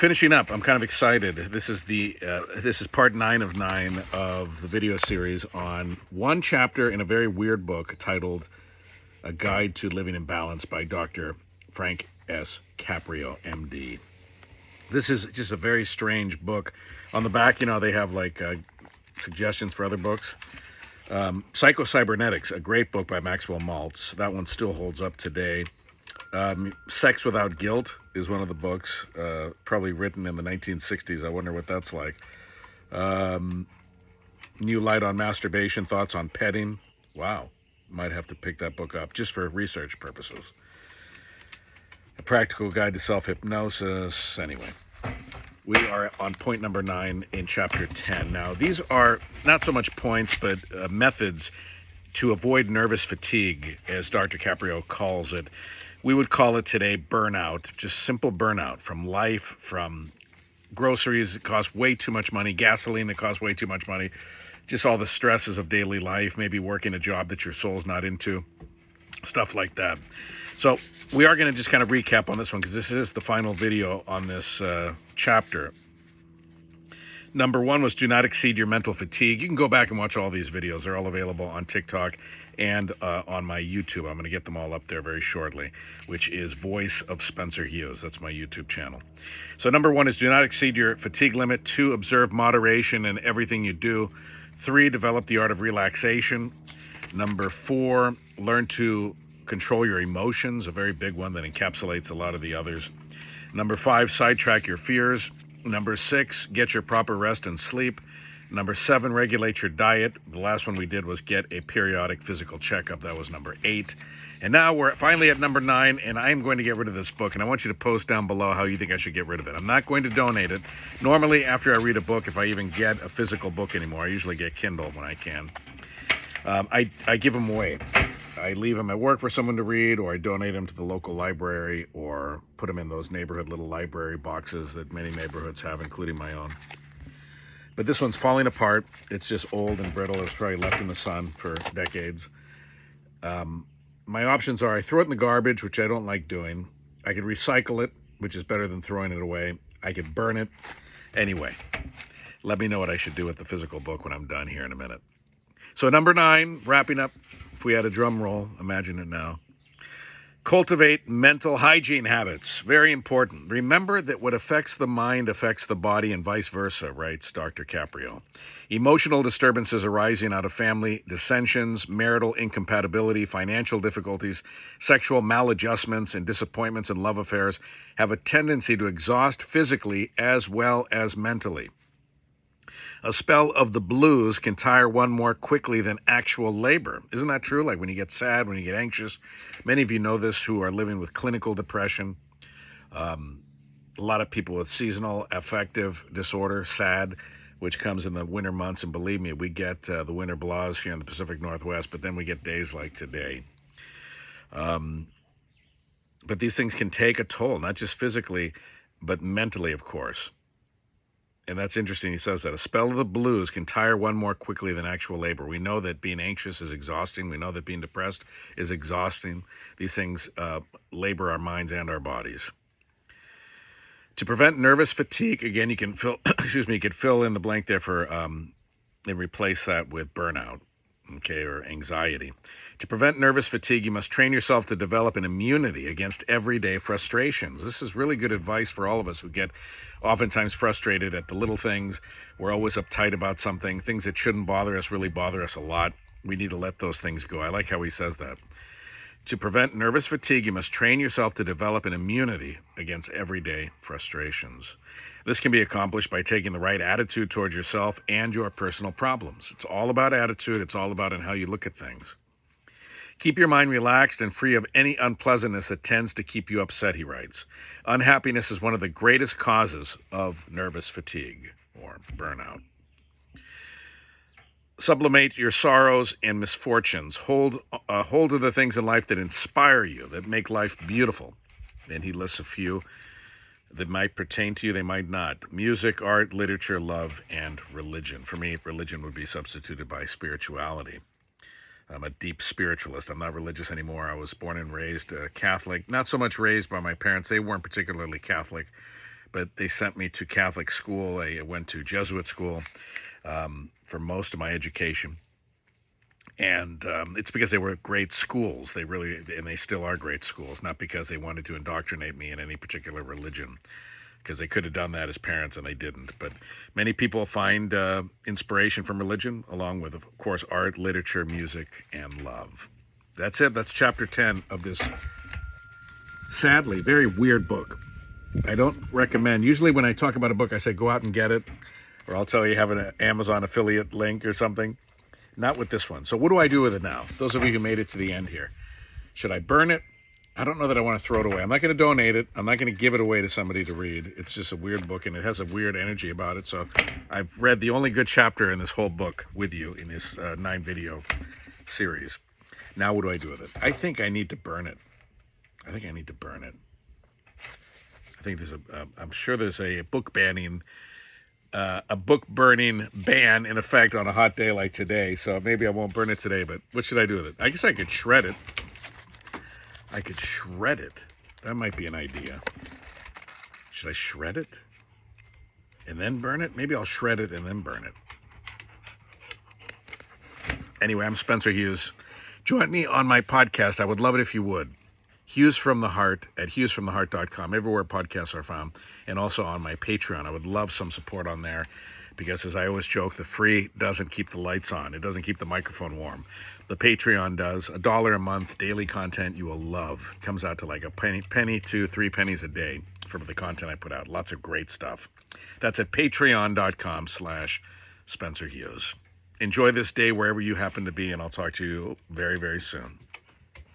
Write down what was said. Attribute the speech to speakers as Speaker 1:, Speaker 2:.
Speaker 1: Finishing up, I'm kind of excited. This is part 9 of 9 of the video series on one chapter in a very weird book titled A Guide to Living in Balance by Dr. Frank S. Caprio, MD. This is just a very strange book. On the back, they have suggestions for other books. Psycho-Cybernetics, a great book by Maxwell Maltz. That one still holds up today. Sex Without Guilt is one of the books, probably written in the 1960s. I wonder what that's like. New Light on Masturbation, Thoughts on Petting. Wow, might have to pick that book up just for research purposes. A Practical Guide to Self-Hypnosis. Anyway, we are on point number 9 in chapter 10. Now, these are not so much points, but methods to avoid nervous fatigue, as Dr. Caprio calls it. We would call it today burnout, just simple burnout from life, from groceries that cost way too much money, gasoline that costs way too much money, just all the stresses of daily life, maybe working a job that your soul's not into, stuff like that. So we are going to just kind of recap on this one because this is the final video on this chapter. Number 1 was do not exceed your mental fatigue. You can go back and watch all these videos. They're all available on TikTok and on my YouTube. I'm going to get them all up there very shortly, which is Voice of Spencer Hughes. That's my YouTube channel. So number 1 is do not exceed your fatigue limit. 2, observe moderation in everything you do. 3, develop the art of relaxation. Number 4, learn to control your emotions, a very big one that encapsulates a lot of the others. Number 5, sidetrack your fears. Number 6, get your proper rest and sleep. Number 7, regulate your diet. The last one we did was get a periodic physical checkup. That was number 8. And now we're finally at number 9, and I'm going to get rid of this book. And I want you to post down below how you think I should get rid of it. I'm not going to donate it. Normally, after I read a book, if I even get a physical book anymore, I usually get Kindle when I can. I give them away. I leave them at work for someone to read, or I donate them to the local library, or put them in those neighborhood little library boxes that many neighborhoods have, including my own. But this one's falling apart. It's just old and brittle. It was probably left in the sun for decades. My options are I throw it in the garbage, which I don't like doing. I could recycle it, which is better than throwing it away. I could burn it. Anyway, let me know what I should do with the physical book when I'm done here in a minute. So number 9, wrapping up. If we had a drum roll, imagine it now. Cultivate mental hygiene habits. Very important. Remember that what affects the mind affects the body and vice versa, writes Dr. Caprio. Emotional disturbances arising out of family dissensions, marital incompatibility, financial difficulties, sexual maladjustments, and disappointments in love affairs have a tendency to exhaust physically as well as mentally. A spell of the blues can tire one more quickly than actual labor. Isn't that true? Like when you get sad, when you get anxious. Many of you know this who are living with clinical depression. A lot of people with seasonal affective disorder, SAD, which comes in the winter months. And believe me, we get the winter blahs here in the Pacific Northwest, but then we get days like today. But these things can take a toll, not just physically, but mentally, of course. And that's interesting. He says that a spell of the blues can tire one more quickly than actual labor. We know that being anxious is exhausting. We know that being depressed is exhausting. These things labor our minds and our bodies. To prevent nervous fatigue, again, you can fill, you could fill in the blank there for, and replace that with burnout, okay, or anxiety. To prevent nervous fatigue, you must train yourself to develop an immunity against everyday frustrations. This is really good advice for all of us who get oftentimes frustrated at the little things. We're always uptight about something. Things that shouldn't bother us really bother us a lot. We need to let those things go. I like how he says that. To prevent nervous fatigue, you must train yourself to develop an immunity against everyday frustrations. This can be accomplished by taking the right attitude towards yourself and your personal problems. It's all about attitude. It's all about how you look at things. Keep your mind relaxed and free of any unpleasantness that tends to keep you upset, he writes. Unhappiness is one of the greatest causes of nervous fatigue or burnout. Sublimate your sorrows and misfortunes. Hold to the things in life that inspire you, that make life beautiful. And he lists a few that might pertain to you, they might not. Music, art, literature, love, and religion. For me, religion would be substituted by spirituality. I'm a deep spiritualist. I'm not religious anymore. I was born and raised Catholic. Not so much raised by my parents. They weren't particularly Catholic. but they sent me to Catholic school. I went to Jesuit school for most of my education. And it's because they were great schools. And they still are great schools, not because they wanted to indoctrinate me in any particular religion, because they could have done that as parents and they didn't. But many people find inspiration from religion, along with, of course, art, literature, music, and love. That's it. That's chapter 10 of this, sadly, very weird book. I don't recommend, usually when I talk about a book, I say go out and get it, or I'll tell you have an Amazon affiliate link or something. Not with this one. So what do I do with it now? Those of you who made it to the end here. Should I burn it? I don't know that I want to throw it away. I'm not going to donate it. I'm not going to give it away to somebody to read. It's just a weird book, and it has a weird energy about it. So I've read the only good chapter in this whole book with you in this 9-video series. Now what do I do with it? I think I need to burn it. I think I'm sure there's a book burning ban in effect on a hot day like today. So maybe I won't burn it today, but what should I do with it? I guess I could shred it. That might be an idea. Should I shred it and then burn it? Maybe I'll shred it and then burn it. Anyway, I'm Spencer Hughes. Join me on my podcast. I would love it if you would. Hughes from the Heart at hughesfromtheheart.com, everywhere podcasts are found, and also on my Patreon. I would love some support on there because, as I always joke, the free doesn't keep the lights on. It doesn't keep the microphone warm. The Patreon does. $1 a month, daily content you will love. It comes out to like a penny to 3 pennies a day for the content I put out. Lots of great stuff. That's at patreon.com/Spencer Hughes. Enjoy this day wherever you happen to be, and I'll talk to you very, very soon.